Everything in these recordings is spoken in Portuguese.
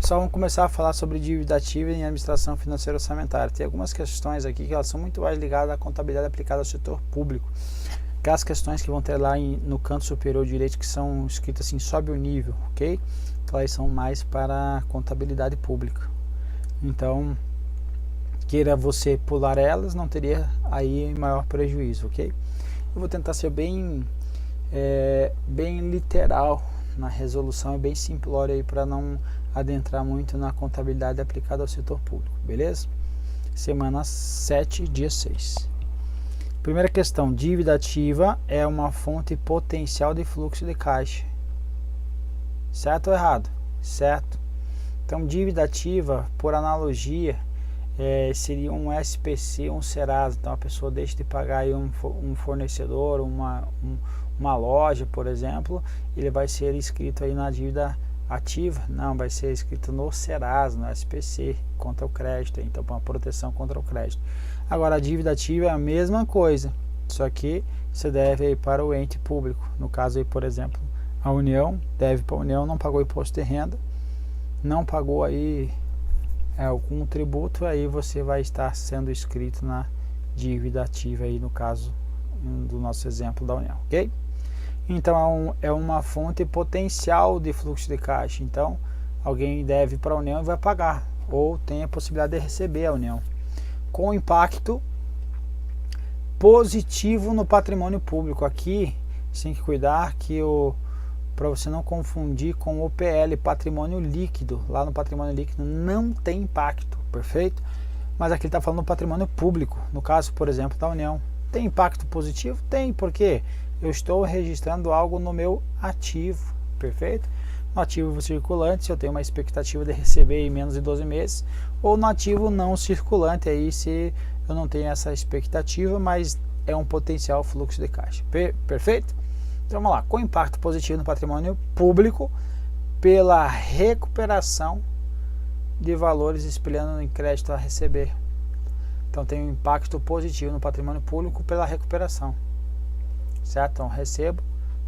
Pessoal, vamos começar a falar sobre dívida ativa em administração financeira orçamentária. Tem algumas questões aqui que elas são muito mais ligadas à contabilidade aplicada ao setor público. Aquelas questões que vão ter lá no canto superior direito, que são escritas assim, sobe o nível, ok? Elas são mais para a contabilidade pública. Então, queira você pular elas, não teria aí maior prejuízo, ok? Eu vou tentar ser bem literal na resolução, é bem simplório aí para não adentrar muito na contabilidade aplicada ao setor público, beleza? Semana 7, dia 6. Primeira questão, dívida ativa é uma fonte potencial de fluxo de caixa. Certo ou errado? Certo. Então, dívida ativa, por analogia, seria um SPC, um Serasa. Então, a pessoa deixa de pagar aí um fornecedor, uma loja, por exemplo, ele vai ser inscrito aí na dívida ativa? Não, vai ser escrito no Serasa, no SPC, contra o crédito, então para uma proteção contra o crédito. Agora, a dívida ativa é a mesma coisa, só que você deve aí para o ente público. No caso aí, por exemplo, a União, deve para a União, não pagou imposto de renda, não pagou aí algum tributo, aí você vai estar sendo inscrito na dívida ativa aí, no caso do nosso exemplo da União, ok? Então é uma fonte potencial de fluxo de caixa. Então alguém deve para a União e vai pagar, ou tem a possibilidade de receber a União, com impacto positivo no patrimônio público. Aqui você tem que cuidar que para você não confundir com o PL, patrimônio líquido. Lá no patrimônio líquido não tem impacto, perfeito? Mas aqui ele está falando do patrimônio público, no caso, por exemplo, da União. Tem impacto positivo? Tem, porque eu estou registrando algo no meu ativo, perfeito? No ativo circulante, se eu tenho uma expectativa de receber em menos de 12 meses, ou no ativo não circulante, aí se eu não tenho essa expectativa, mas é um potencial fluxo de caixa, perfeito? Então vamos lá, com impacto positivo no patrimônio público, pela recuperação de valores espelhando em crédito a receber. Então tem um impacto positivo no patrimônio público pela recuperação. Certo? Então recebo,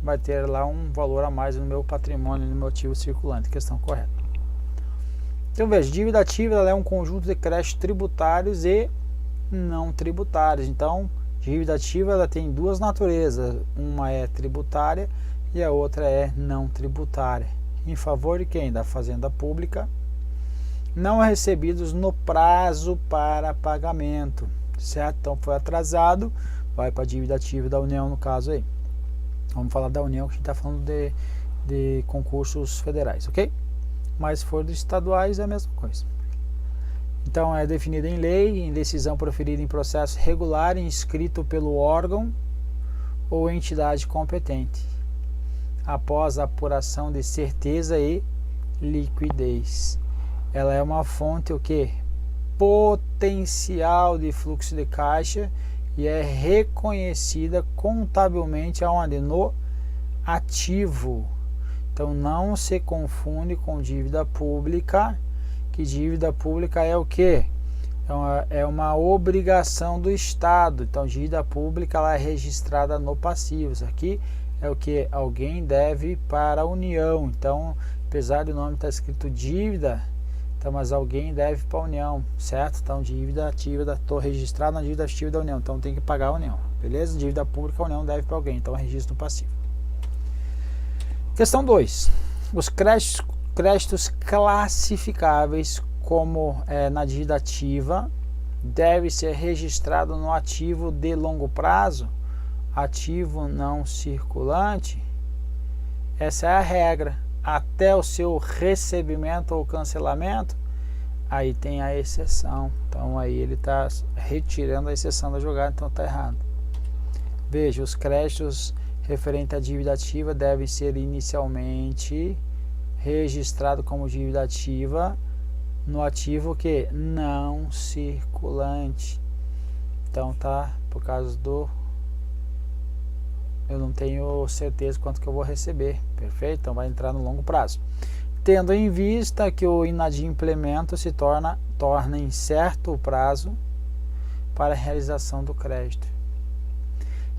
vai ter lá um valor a mais no meu patrimônio, no meu ativo circulante, questão correta. Então veja, dívida ativa ela é um conjunto de créditos tributários e não tributários. Então, dívida ativa ela tem duas naturezas, uma é tributária e a outra é não tributária. Em favor de quem? Da Fazenda Pública, não recebidos no prazo para pagamento, certo? Então foi atrasado, vai para a dívida ativa da União no caso aí. Vamos falar da União, que a gente está falando de concursos federais, ok? Mas se for dos estaduais é a mesma coisa. Então é definida em lei, em decisão proferida em processo regular, inscrito pelo órgão ou entidade competente, após a apuração de certeza e liquidez. Ela é uma fonte o quê? Potencial de fluxo de caixa e é reconhecida contabilmente aonde? No ativo. Então não se confunde com dívida pública, que dívida pública é o quê? É uma obrigação do Estado. Então dívida pública ela é registrada no passivo. Aqui é o que? Alguém deve para a União. Então, apesar do nome estar escrito dívida, então, mas alguém deve para a União, certo? Então, dívida ativa, estou registrado na dívida ativa da União, então tem que pagar a União, beleza? Dívida pública, a União deve para alguém, então é registro passivo. Questão 2. Os créditos classificáveis como na dívida ativa deve ser registrado no ativo de longo prazo, ativo não circulante. Essa é a regra. Até o seu recebimento ou cancelamento, aí tem a exceção. Então aí ele está retirando a exceção da jogada, então está errado. Veja, os créditos referentes à dívida ativa devem ser inicialmente registrados como dívida ativa no ativo que não circulante. Então tá, por causa do eu não tenho certeza quanto que eu vou receber, perfeito? Então vai entrar no longo prazo. Tendo em vista que o inadimplemento se torna incerto o prazo para a realização do crédito.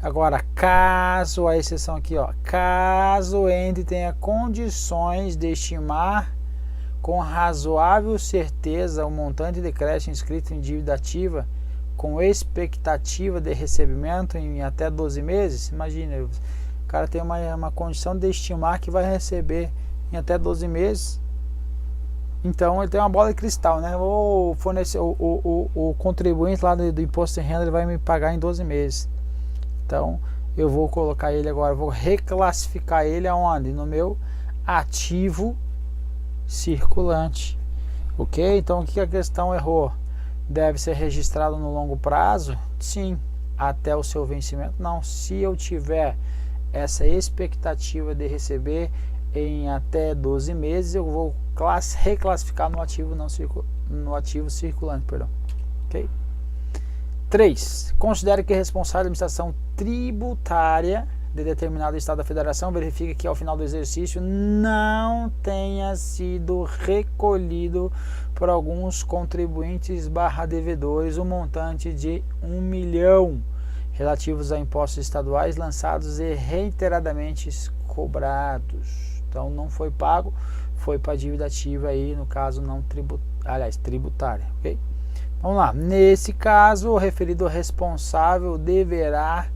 Agora, caso, a exceção aqui, ó, caso o ente tenha condições de estimar com razoável certeza o montante de crédito inscrito em dívida ativa com expectativa de recebimento em até 12 meses, imagina, o cara tem uma condição de estimar que vai receber em até 12 meses, então ele tem uma bola de cristal, né? O contribuinte lá do imposto de renda, ele vai me pagar em 12 meses, então eu vou colocar ele agora, vou reclassificar ele aonde? No meu ativo circulante, ok? Então o que a questão errou? Deve ser registrado no longo prazo? Sim. Até o seu vencimento? Não. Se eu tiver essa expectativa de receber em até 12 meses, eu vou reclassificar no ativo circulante, perdão. Ok? 3. Considere que a responsável da administração tributária de determinado estado da federação verifica que ao final do exercício não tenha sido recolhido por alguns contribuintes / devedores o montante de 1 milhão relativos a impostos estaduais lançados e reiteradamente cobrados. Então não foi pago, foi para a dívida ativa aí, no caso não tributária, ok? Vamos lá, nesse caso o referido responsável deverá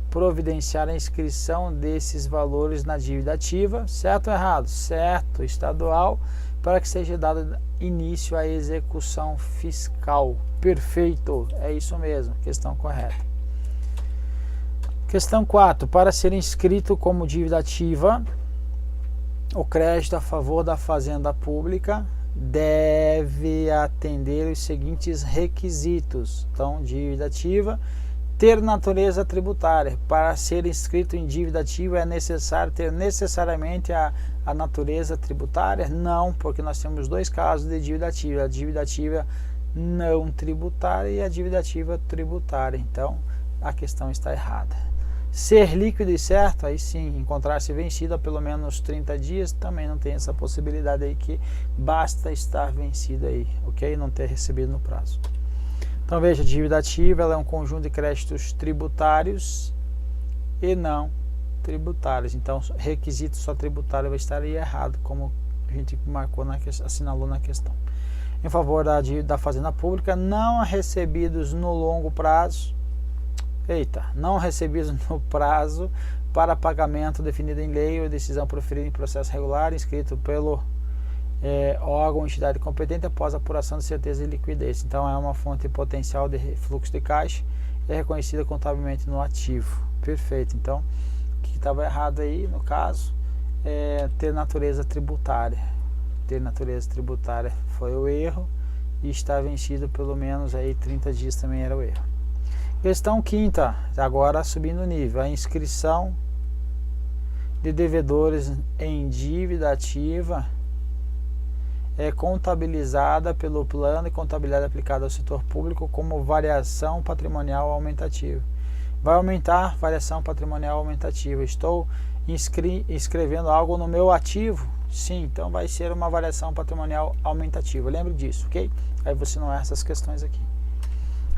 providenciar a inscrição desses valores na dívida ativa, certo ou errado? Certo, estadual, para que seja dado início à execução fiscal. Perfeito, é isso mesmo, questão correta. Questão 4, para ser inscrito como dívida ativa, o crédito a favor da fazenda pública deve atender os seguintes requisitos. Então, dívida ativa, ter natureza tributária. Para ser inscrito em dívida ativa é necessário ter necessariamente a natureza tributária? Não, porque nós temos dois casos de dívida ativa, a dívida ativa não tributária e a dívida ativa tributária. Então a questão está errada. Ser líquido e certo, aí sim, encontrar-se vencido há pelo menos 30 dias, também não tem essa possibilidade aí, que basta estar vencido aí, ok? Não ter recebido no prazo. Então veja, a dívida ativa ela é um conjunto de créditos tributários e não tributários. Então requisito só tributário vai estar aí errado, como a gente marcou, assinalou na questão. Em favor da fazenda pública, não recebidos no longo prazo, não recebidos no prazo para pagamento definido em lei ou decisão proferida em processo regular, inscrito pelo órgão ou entidade competente após apuração de certeza de liquidez. Então é uma fonte potencial de fluxo de caixa, é reconhecida contabilmente no ativo. Perfeito. Então o que estava errado aí no caso é ter natureza tributária. Ter natureza tributária foi o erro, e estar vencido pelo menos aí 30 dias também era o erro. Questão 5ª, agora subindo o nível, a inscrição de devedores em dívida ativa é contabilizada pelo plano de contabilidade aplicado ao setor público como variação patrimonial aumentativa. Vai aumentar variação patrimonial aumentativa. Estou inscrevendo algo no meu ativo? Sim, então vai ser uma variação patrimonial aumentativa. Lembre disso, ok? Aí você não erra essas questões aqui.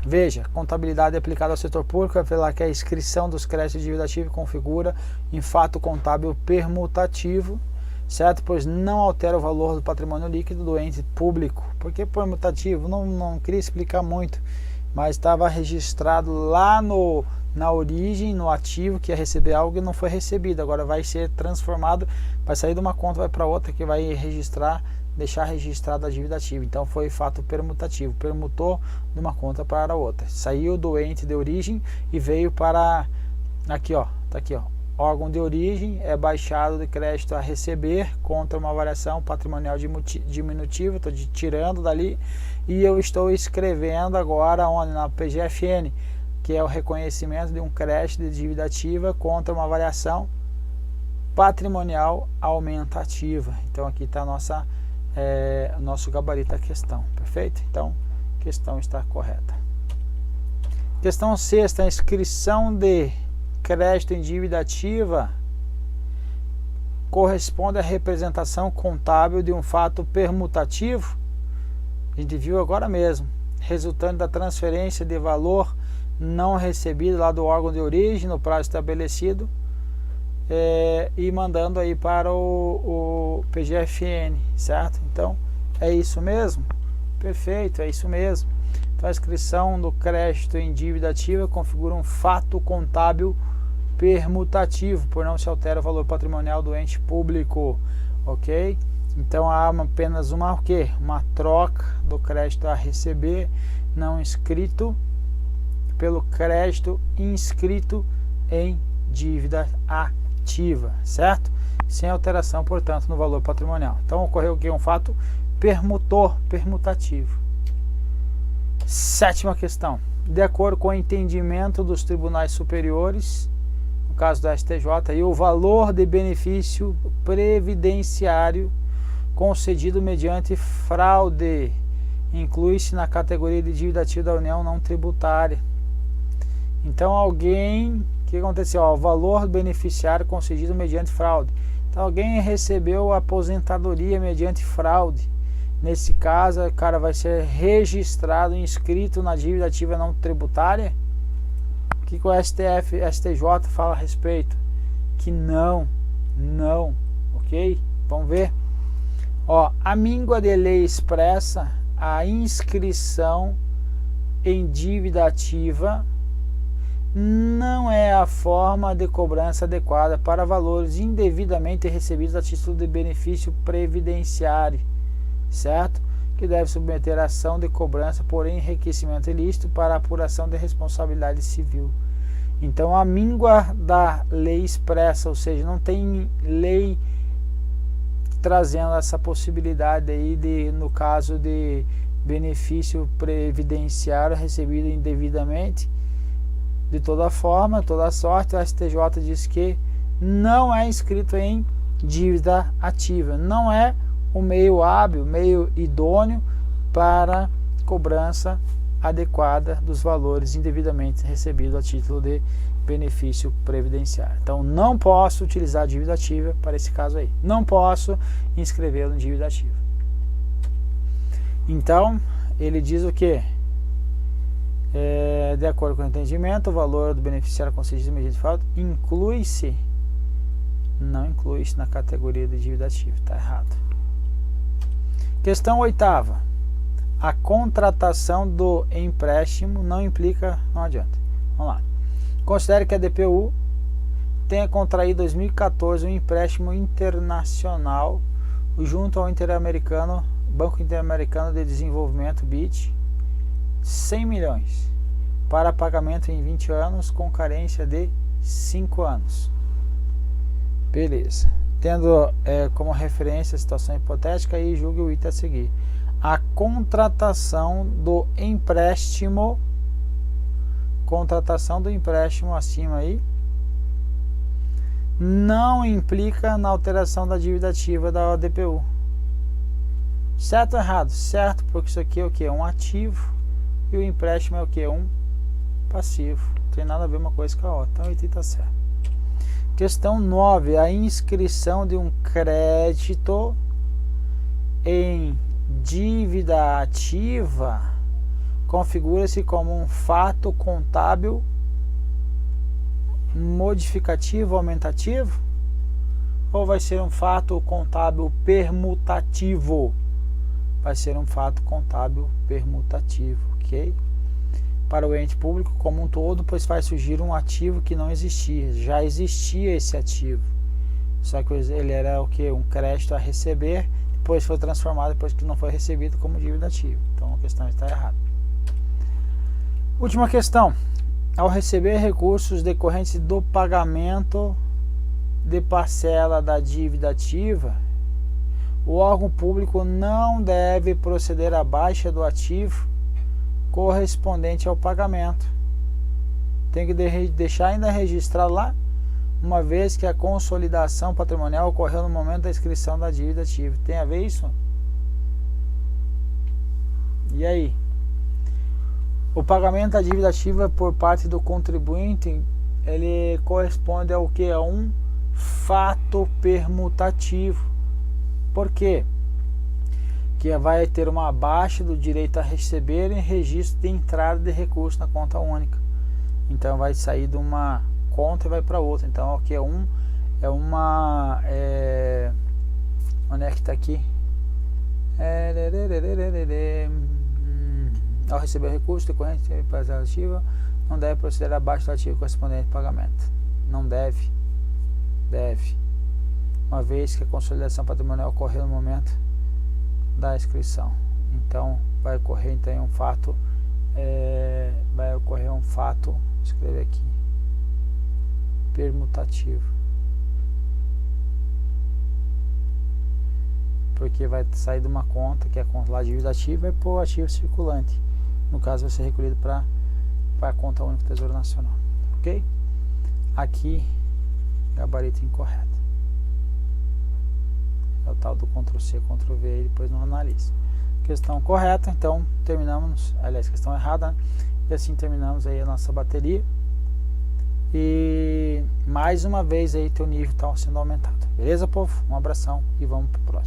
Veja, contabilidade aplicada ao setor público vai falar que a inscrição dos créditos de dívida ativa configura em fato contábil permutativo, certo? Pois não altera o valor do patrimônio líquido do ente público. Por que permutativo? Não queria explicar muito, mas estava registrado lá na origem, no ativo, que ia receber algo e não foi recebido. Agora vai ser transformado, vai sair de uma conta, vai para outra, que vai deixar registrada a dívida ativa. Então foi fato permutativo, permutou de uma conta para outra. Saiu do ente de origem e veio para, aqui ó, tá aqui ó, órgão de origem é baixado de crédito a receber contra uma variação patrimonial diminutiva, estou tirando dali e eu estou escrevendo agora onde? Na PGFN, que é o reconhecimento de um crédito de dívida ativa contra uma variação patrimonial aumentativa. Então aqui está nosso gabarito da questão, perfeito? Então a questão está correta. Questão 6ª, a inscrição de crédito em dívida ativa corresponde à representação contábil de um fato permutativo, a gente viu agora mesmo, resultante da transferência de valor não recebido lá do órgão de origem no prazo estabelecido, e mandando aí para o PGFN, certo? Então É isso mesmo? Perfeito, é isso mesmo. Então a inscrição do crédito em dívida ativa configura um fato contábil permutativo, por não se altera o valor patrimonial do ente público, ok? Então há apenas uma o quê? Uma troca do crédito a receber não inscrito pelo crédito inscrito em dívida ativa, certo? Sem alteração, portanto, no valor patrimonial. Então ocorreu aqui um fato permutativo. Sétima questão. De acordo com o entendimento dos tribunais superiores, no caso da STJ, e o valor de benefício previdenciário concedido mediante fraude inclui-se na categoria de dívida ativa da União não tributária. Então alguém, o que aconteceu? O valor do beneficiário concedido mediante fraude. Então alguém recebeu a aposentadoria mediante fraude. Nesse caso, o cara vai ser registrado e inscrito na dívida ativa não tributária? O que o STJ fala a respeito? Que não, ok? Vamos ver. Ó, a míngua de lei expressa a inscrição em dívida ativa não é a forma de cobrança adequada para valores indevidamente recebidos a título de benefício previdenciário, certo? Que deve submeter a ação de cobrança por enriquecimento ilícito para apuração de responsabilidade civil. Então a míngua da lei expressa, ou seja, não tem lei trazendo essa possibilidade aí de, no caso de benefício previdenciário recebido indevidamente. De toda forma, toda sorte, a STJ diz que não é inscrito em dívida ativa, não é o meio hábil, meio idôneo para cobrança adequada dos valores indevidamente recebidos a título de benefício previdenciário. Então não posso utilizar a dívida ativa para esse caso aí, não posso inscrevê-lo em dívida ativa. Então ele diz o que? De acordo com o entendimento, o valor do beneficiário concedido mediante fraude inclui-se, não inclui-se na categoria de dívida ativa, está errado. Questão 8ª. A contratação do empréstimo não implica, não adianta. Vamos lá. Considere que a DPU tenha contraído em 2014 um empréstimo internacional junto ao Banco Interamericano de Desenvolvimento, BID, 100 milhões para pagamento em 20 anos com carência de 5 anos. Beleza. Tendo como referência a situação hipotética, aí julgue o item a seguir. A contratação do empréstimo acima aí não implica na alteração da dívida ativa da DPU. Certo ou errado? Certo, porque isso aqui é o que? Um ativo e o empréstimo é o que? Um passivo. Não tem nada a ver uma coisa com a outra. Então o item está certo. Questão 9. A inscrição de um crédito em dívida ativa configura-se como um fato contábil modificativo ou aumentativo? Ou vai ser um fato contábil permutativo? Vai ser um fato contábil permutativo, ok? Para o ente público como um todo, pois vai surgir um ativo que não existia. Já existia esse ativo, só que ele era o que? Um crédito a receber, depois foi transformado, depois que não foi recebido, como dívida ativa. Então a questão está errada. Última questão. Ao receber recursos decorrentes do pagamento de parcela da dívida ativa, o órgão público não deve proceder à baixa do ativo correspondente ao pagamento. Tem que deixar ainda registrado lá, uma vez que a consolidação patrimonial ocorreu no momento da inscrição da dívida ativa. Tem a ver isso? E aí? O pagamento da dívida ativa por parte do contribuinte, ele corresponde ao que? A um fato permutativo. Por quê? Que vai ter uma baixa do direito a receber em registro de entrada de recurso na conta única. Então vai sair de uma conta e vai para outra. Então o que é um? É uma... onde é que está aqui? Ao receber o recurso decorrente para a ativa, não deve proceder abaixo do ativo correspondente ao pagamento. Não deve. Deve. Uma vez que a consolidação patrimonial ocorreu no momento da inscrição. Então, vai ocorrer então um fato, vou escrever aqui, permutativo. Porque vai sair de uma conta, que é a conta lá de dívida ativa, e para o ativo circulante. No caso, vai ser recolhido para a conta única do Tesouro Nacional. Ok? Aqui, gabarito incorreto. É o tal do Ctrl+C, Ctrl+V e depois não analisa. Questão correta, então terminamos, aliás, questão errada, né? E assim terminamos aí a nossa bateria. E mais uma vez aí teu nível está sendo aumentado. Beleza, povo? Um abração e vamos pro próximo.